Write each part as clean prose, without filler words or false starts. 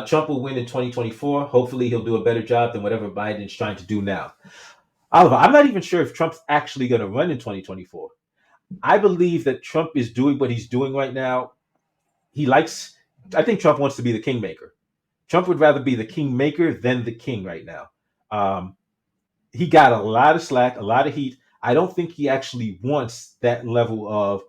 Trump will win in 2024. Hopefully, he'll do a better job than whatever Biden's trying to do now. Oliver, I'm not even sure if Trump's actually going to run in 2024. I believe that Trump is doing what he's doing right now. He likes, I think Trump wants to be the kingmaker. Trump would rather be the kingmaker than the king right now. Um, he got a lot of slack, a lot of heat. I don't think he actually wants that level of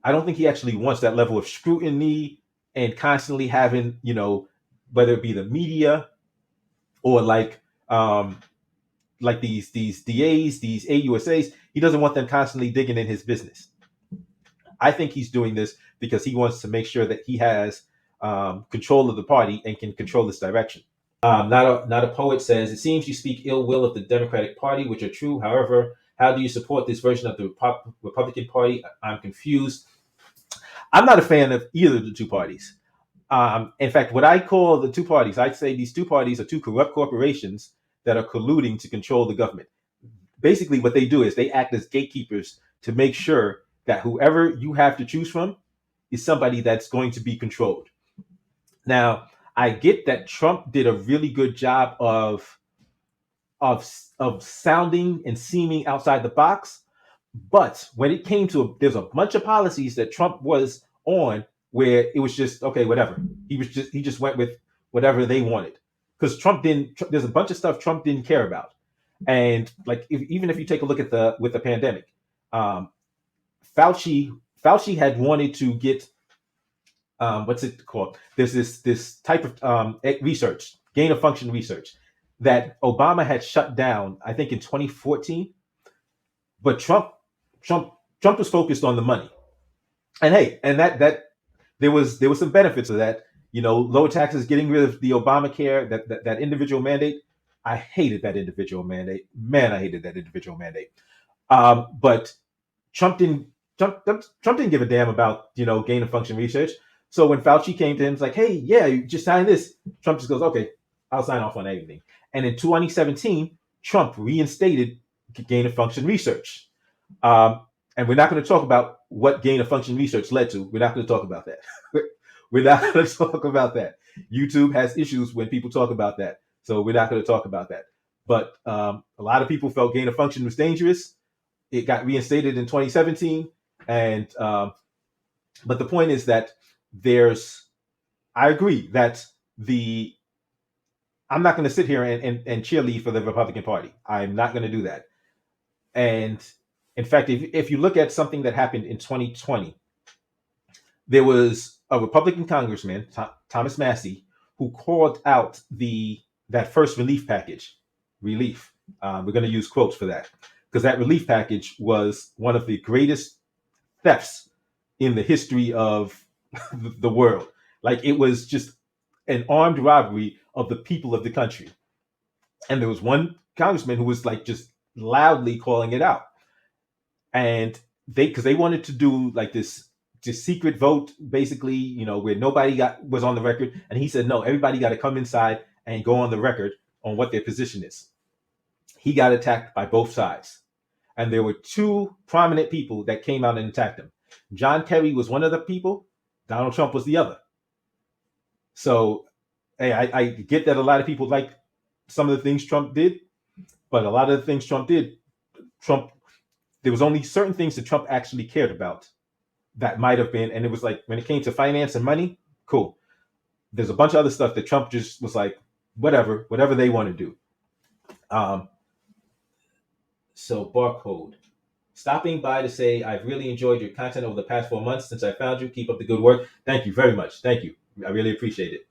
I don't think he actually wants that level of scrutiny and constantly having, whether it be the media or um like these DAs, these AUSAs, he doesn't want them constantly digging in his business. I think he's doing this because he wants to make sure that he has control of the party and can control its direction. Not a poet says, it seems you speak ill will of the Democratic Party, which are true. However, how do you support this version of the Republican Party? I'm confused. I'm not a fan of either of the two parties. In fact, what I call the two parties, I'd say these two parties are two corrupt corporations that are colluding to control the government. Basically, what they do is they act as gatekeepers to make sure that whoever you have to choose from is somebody that's going to be controlled. Now, I get that Trump did a really good job of sounding and seeming outside the box, but when it came to there's a bunch of policies that Trump was on where it was just okay, whatever. He just went with whatever they wanted because Trump didn't. There's a bunch of stuff Trump didn't care about, and like even if you take a look at the pandemic, um, Fauci had wanted to get what's it called? There's this type of research, gain of function research, that Obama had shut down, I think in 2014. But Trump, Trump was focused on the money, and hey, and that there was some benefits of that. Lower taxes, getting rid of the Obamacare, that individual mandate. I hated that individual mandate. Man, I hated that individual mandate. But Trump didn't Trump didn't give a damn about gain of function research. So when Fauci came to him, it's like, hey, yeah, you just sign this. Trump just goes, okay, I'll sign off on everything. And in 2017, Trump reinstated gain of function research. And we're not going to talk about what gain of function research led to. We're not going to talk about that. We're not going to talk about that. YouTube has issues when people talk about that. So we're not going to talk about that. But a lot of people felt gain of function was dangerous. It got reinstated in 2017. And but the point is that I agree that I'm not going to sit here and cheerlead for the Republican Party. I'm not going to do that. And in fact, if you look at something that happened in 2020, there was a Republican congressman, Thomas Massey, who called out that first relief package. Relief. We're going to use quotes for that because that relief package was one of the greatest thefts in the history of the world. Like it was just an armed robbery of the people of the country. And there was one congressman who was like just loudly calling it out. And because they wanted to do like this secret vote, basically, where nobody was on the record. And he said, no, everybody got to come inside and go on the record on what their position is. He got attacked by both sides. And there were two prominent people that came out and attacked him. John Kerry was one of the people. Donald Trump was the other. So, hey, I get that a lot of people like some of the things Trump did, but a lot of the things Trump did, there was only certain things that Trump actually cared about that might have been, and it was like when it came to finance and money, cool. There's a bunch of other stuff that Trump just was like, whatever they want to do. So barcode. Stopping by to say I've really enjoyed your content over the past 4 months since I found you. Keep up the good work. Thank you very much. Thank you. I really appreciate it.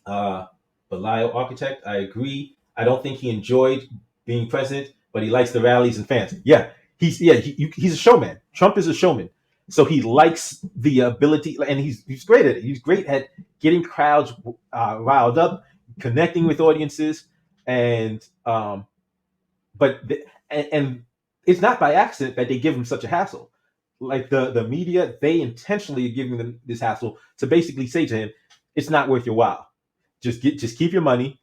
Belial Architect, I agree. I don't think he enjoyed being president, but he likes the rallies and fans. Yeah, he's a showman. Trump is a showman. So he likes the ability, and he's great at it. He's great at getting crowds riled up, connecting with audiences, and it's not by accident that they give him such a hassle. Like the media, they intentionally are giving them this hassle to basically say to him, it's not worth your while. Just keep your money,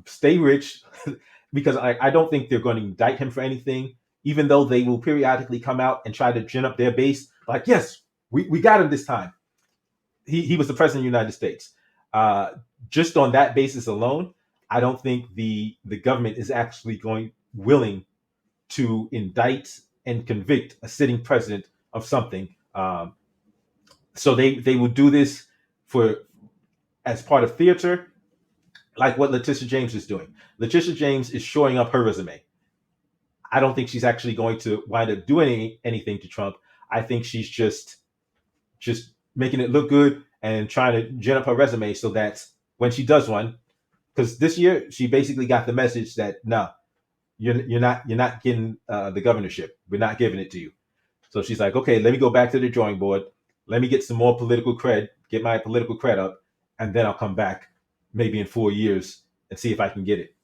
stay rich, because I don't think they're going to indict him for anything, even though they will periodically come out and try to gin up their base. Like, yes, we got him this time. he was the president of the United States. Uh, just on that basis alone, I don't think the government is actually going willing to indict and convict a sitting president of something. So they will do this for as part of theater, like what Letitia James is doing. Letitia James is shoring up her resume. I don't think she's actually going to wind up doing anything to Trump. I think she's just making it look good and trying to gin up her resume so that when she does one, because this year she basically got the message that no, you're not getting the governorship. We're not giving it to you. So she's like, okay, let me go back to the drawing board. Let me get some more political cred, get my political cred up, and then I'll come back maybe in 4 years and see if I can get it.